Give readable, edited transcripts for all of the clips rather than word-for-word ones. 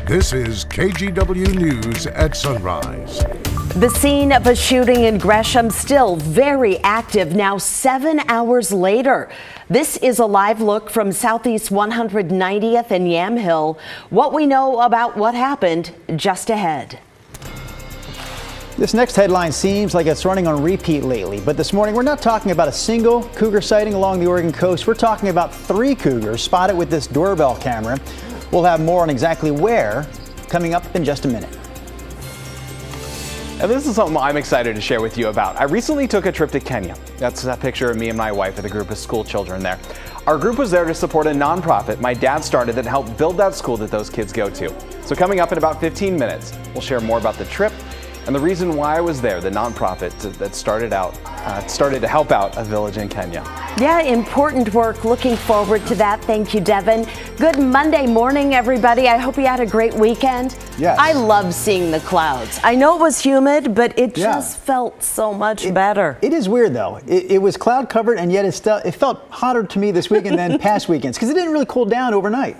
This is KGW News at Sunrise. The scene of a shooting in Gresham still very active now 7 hours later. This is a live look from Southeast 190th and Yamhill. What we know about what happened just ahead. This next headline seems like it's running on repeat lately, but this morning we're not talking about a single cougar sighting along the Oregon coast. We're talking about 3 cougars spotted with this doorbell camera. We'll have more on exactly where coming up in just a minute. Now, this is something I'm excited to share with you about. I recently took a trip to Kenya. That's a picture of me and my wife with a group of school children there. Our group was there to support a nonprofit my dad started that helped build that school that those kids go to. So coming up in about 15 minutes, we'll share more about the trip and the reason why I was there, the nonprofit that started to help out a village in Kenya. Yeah, important work. Looking forward to that. Thank you, Devin. Good Monday morning, everybody. I hope you had a great weekend. Yes. I love seeing the clouds. I know it was humid, but it just felt so much better. It is weird, though. It was cloud covered, and yet it felt hotter to me this weekend than past weekends because it didn't really cool down overnight.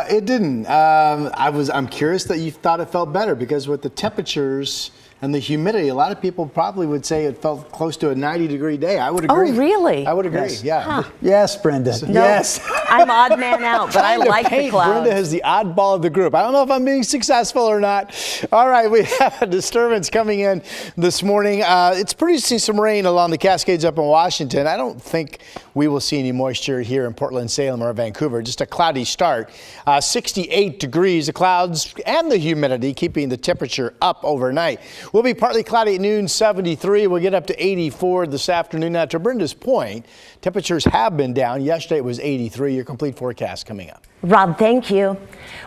It didn't. I'm curious that you thought it felt better because with the temperatures and the humidity, a lot of people probably would say it felt close to a 90-degree day. I would agree. Oh, really? I would agree, Yes. yeah. Huh. Yes, Brenda. No, Yes. I'm odd man out, but I like the clouds. Brenda is the oddball of the group. I don't know if I'm being successful or not. All right, we have a disturbance coming in this morning. It's producing some rain along the Cascades up in Washington. I don't think we will see any moisture here in Portland, Salem, or Vancouver. Just a cloudy start. 68 degrees, the clouds and the humidity keeping the temperature up overnight. We'll be partly cloudy at noon, 73. We'll get up to 84 this afternoon. Now, to Brenda's point, temperatures have been down. Yesterday it was 83. Your complete forecast coming up. Rob, thank you.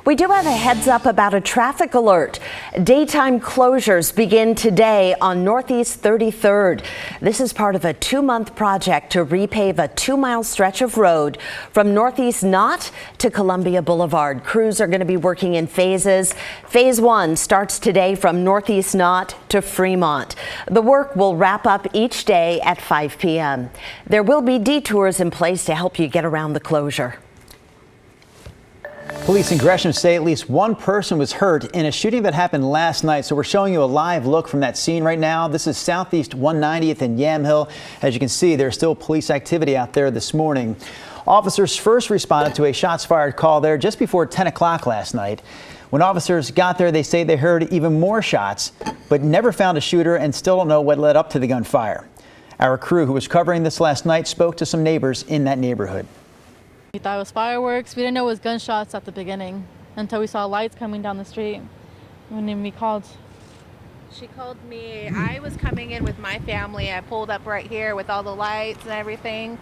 We do have a heads up about a traffic alert. Daytime closures begin today on Northeast 33rd. This is part of a 2-month project to repave a 2-mile stretch of road from Northeast Knott to Columbia Boulevard. Crews are going to be working in phases. Phase 1 starts today from Northeast Knott to Fremont. The work will wrap up each day at 5 p.m. There will be detours in place to help you get around the closure. Police in Gresham say at least one person was hurt in a shooting that happened last night. So we're showing you a live look from that scene right now. This is Southeast 190th and Yamhill. As you can see, there's still police activity out there this morning. Officers first responded to a shots fired call there just before 10 o'clock last night. When officers got there, they say they heard even more shots, but never found a shooter and still don't know what led up to the gunfire. Our crew who was covering this last night spoke to some neighbors in that neighborhood. We thought it was fireworks. We didn't know it was gunshots at the beginning until we saw lights coming down the street. When we called. She called me. I was coming in with my family. I pulled up right here with all the lights and everything.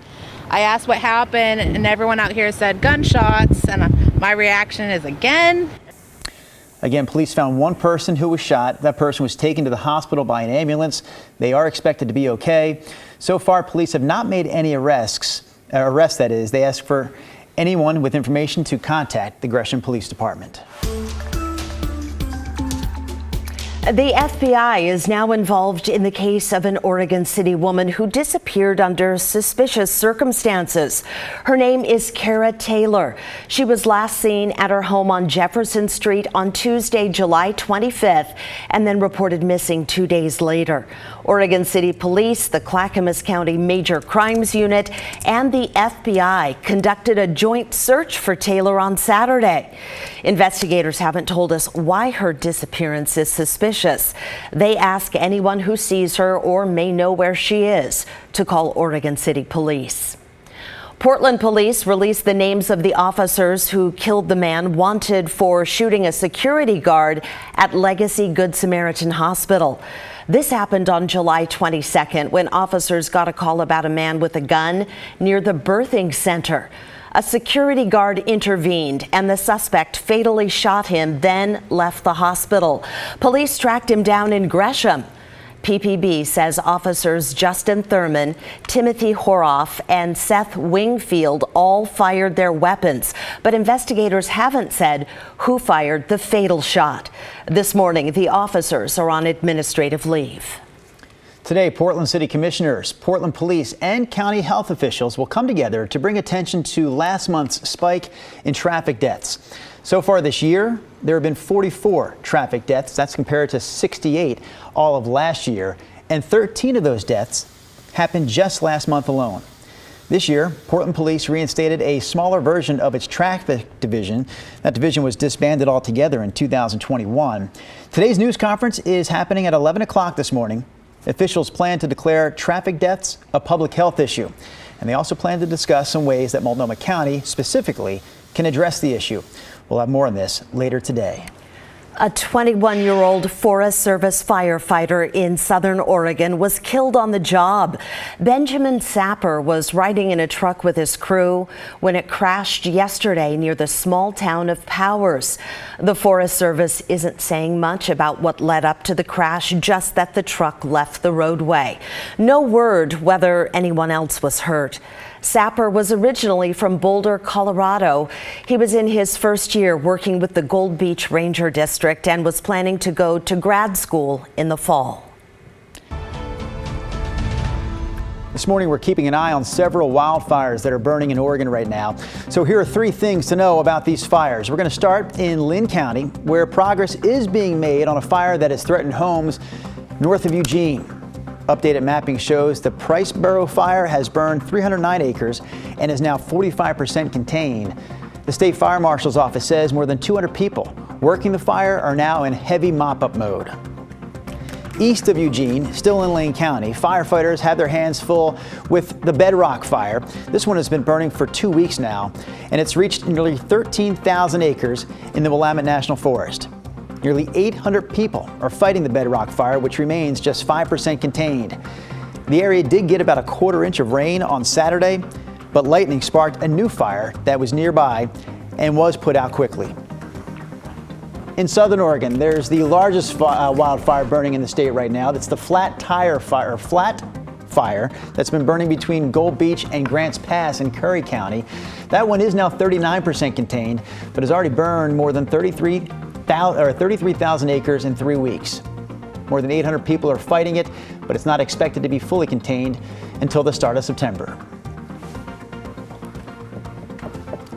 I asked what happened, and everyone out here said gunshots, and my reaction is again. Again, police found one person who was shot. That person was taken to the hospital by an ambulance. They are expected to be okay. So far, police have not made any arrests. That is. They ask for anyone with information to contact the Gresham Police Department. The FBI is now involved in the case of an Oregon City woman who disappeared under suspicious circumstances. Her name is Kara Taylor. She was last seen at her home on Jefferson Street on Tuesday, July 25th, and then reported missing 2 days later. Oregon City Police, the Clackamas County Major Crimes Unit, and the FBI conducted a joint search for Taylor on Saturday. Investigators haven't told us why her disappearance is suspicious. They ask anyone who sees her or may know where she is to call Oregon City Police. Portland police released the names of the officers who killed the man wanted for shooting a security guard at Legacy Good Samaritan Hospital. This happened on July 22nd when officers got a call about a man with a gun near the birthing center. A security guard intervened and the suspect fatally shot him, then left the hospital. Police tracked him down in Gresham. PPB says officers Justin Thurman, Timothy Horoff, and Seth Wingfield all fired their weapons, but investigators haven't said who fired the fatal shot. This morning, the officers are on administrative leave. Today, Portland City Commissioners, Portland Police, and county health officials will come together to bring attention to last month's spike in traffic deaths. So far this year, there have been 44 traffic deaths. That's compared to 68 all of last year. And 13 of those deaths happened just last month alone. This year, Portland Police reinstated a smaller version of its traffic division. That division was disbanded altogether in 2021. Today's news conference is happening at 11 o'clock this morning. Officials plan to declare traffic deaths a public health issue. And they also plan to discuss some ways that Multnomah County specifically can address the issue. We'll have more on this later today. A 21-year-old Forest Service firefighter in southern Oregon was killed on the job. Benjamin Sapper was riding in a truck with his crew when it crashed yesterday near the small town of Powers. The Forest Service isn't saying much about what led up to the crash, just that the truck left the roadway. No word whether anyone else was hurt. Sapper was originally from Boulder, Colorado. He was in his first year working with the Gold Beach Ranger District and was planning to go to grad school in the fall. This morning, we're keeping an eye on several wildfires that are burning in Oregon right now. So here are 3 things to know about these fires. We're going to start in Linn County, where progress is being made on a fire that has threatened homes north of Eugene. Updated mapping shows the Priceboro fire has burned 309 acres and is now 45% contained. The state fire marshal's office says more than 200 people working the fire are now in heavy mop-up mode. East of Eugene, still in Linn County, firefighters have their hands full with the Bedrock fire. This one has been burning for 2 weeks now, and it's reached nearly 13,000 acres in the Willamette National Forest. Nearly 800 people are fighting the Bedrock fire, which remains just 5% contained. The area did get about a quarter inch of rain on Saturday, but lightning sparked a new fire that was nearby and was put out quickly. In southern Oregon, there's the largest wildfire burning in the state right now. That's the Flat Fire that's been burning between Gold Beach and Grants Pass in Curry County. That one is now 39% contained, but has already burned more than 33,000 acres in 3 weeks. More than 800 people are fighting it, but it's not expected to be fully contained until the start of September.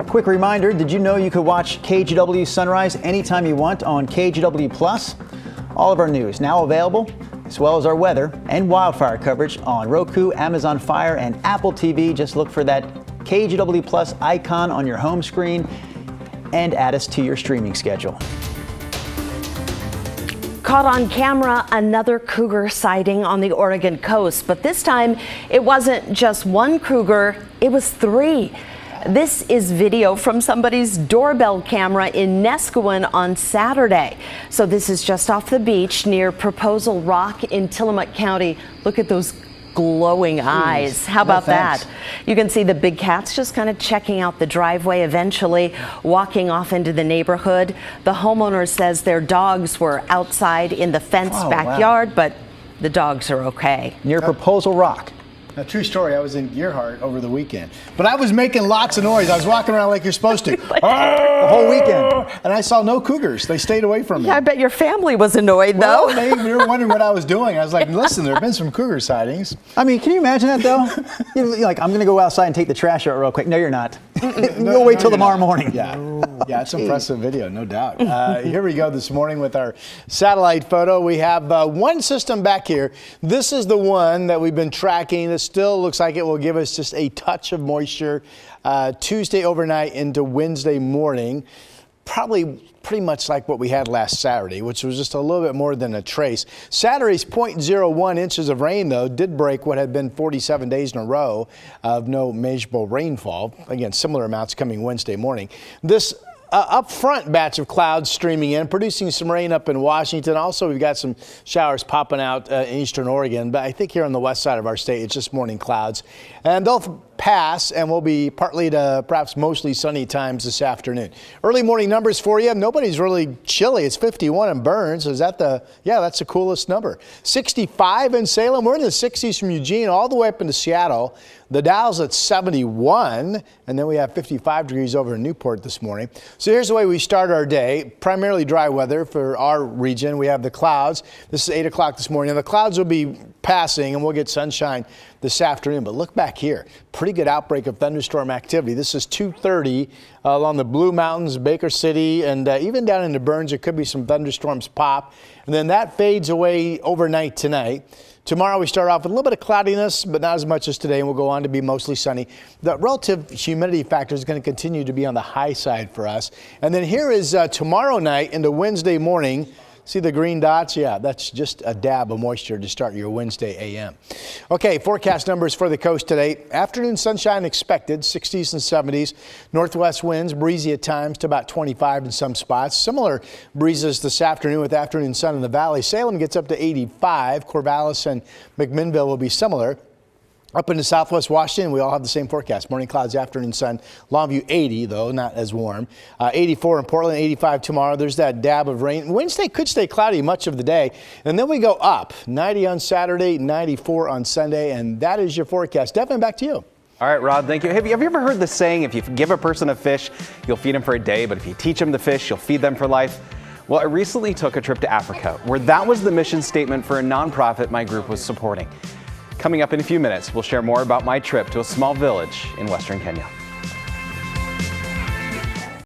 Quick reminder, did you know you could watch KGW Sunrise anytime you want on KGW Plus? All of our news now available, as well as our weather and wildfire coverage on Roku, Amazon Fire, and Apple TV. Just look for that KGW Plus icon on your home screen and add us to your streaming schedule. Caught on camera, another cougar sighting on the Oregon coast, but this time it wasn't just one cougar, it was 3. This is video from somebody's doorbell camera in Nescowan on Saturday. So this is just off the beach near Proposal Rock in Tillamook County. Look at those glowing eyes. How about that? You can see the big cats just kind of checking out the driveway, eventually walking off into the neighborhood. The homeowner says their dogs were outside in the fenced backyard, but the dogs are okay. Near Proposal Rock. A true story. I was in Gearhart over the weekend, but I was making lots of noise. I was walking around like you're supposed to the whole weekend, and I saw no cougars. They stayed away from me. Yeah, I bet your family was annoyed, though. Well, they were wondering what I was doing. I was like, listen, there have been some cougar sightings. I mean, can you imagine that, though? You're like, I'm going to go outside and take the trash out real quick. No, you're not. You'll wait till tomorrow morning. Yeah, it's impressive video, no doubt. Here we go this morning with our satellite photo. We have one system back here. This is the one that we've been tracking. This still looks like it will give us just a touch of moisture Tuesday overnight into Wednesday morning. Probably pretty much like what we had last Saturday, which was just a little bit more than a trace. Saturday's 0.01 inches of rain, though, did break what had been 47 days in a row of no measurable rainfall. Again, similar amounts coming Wednesday morning. This up front batch of clouds streaming in, producing some rain up in Washington. Also, we've got some showers popping out in eastern Oregon, but I think here on the west side of our state, it's just morning clouds. And they'll pass and will be partly to perhaps mostly sunny times this afternoon. Early morning numbers for you. Nobody's really chilly. It's 51 in Burns. Is that that's the coolest number. 65 in Salem. We're in the 60s from Eugene all the way up into Seattle. The Dow's at 71, and then we have 55 degrees over in Newport this morning. So here's the way we start our day. Primarily dry weather for our region. We have the clouds. This is 8 o'clock this morning. And the clouds will be passing, and we'll get sunshine this afternoon. But look back here. Pretty good outbreak of thunderstorm activity. This is 2:30 along the Blue Mountains, Baker City, and even down into Burns. There could be some thunderstorms pop. And then that fades away overnight tonight. Tomorrow we start off with a little bit of cloudiness, but not as much as today, and we'll go on to be mostly sunny. The relative humidity factor is going to continue to be on the high side for us. And then here is tomorrow night into Wednesday morning. See the green dots? Yeah, that's just a dab of moisture to start your Wednesday a.m. Okay, forecast numbers for the coast today. Afternoon sunshine expected, 60s and 70s. Northwest winds, breezy at times to about 25 in some spots. Similar breezes this afternoon with afternoon sun in the valley. Salem gets up to 85. Corvallis and McMinnville will be similar. Up into southwest Washington, we all have the same forecast. Morning clouds, afternoon sun. Longview 80, though, not as warm. 84 in Portland, 85 tomorrow. There's that dab of rain. Wednesday could stay cloudy much of the day. And then we go up. 90 on Saturday, 94 on Sunday. And that is your forecast. Devin, back to you. All right, Rod, thank you. Have you ever heard the saying, if you give a person a fish, you'll feed them for a day, but if you teach them to fish, you'll feed them for life? Well, I recently took a trip to Africa, where that was the mission statement for a nonprofit my group was supporting. Coming up in a few minutes, we'll share more about my trip to a small village in Western Kenya.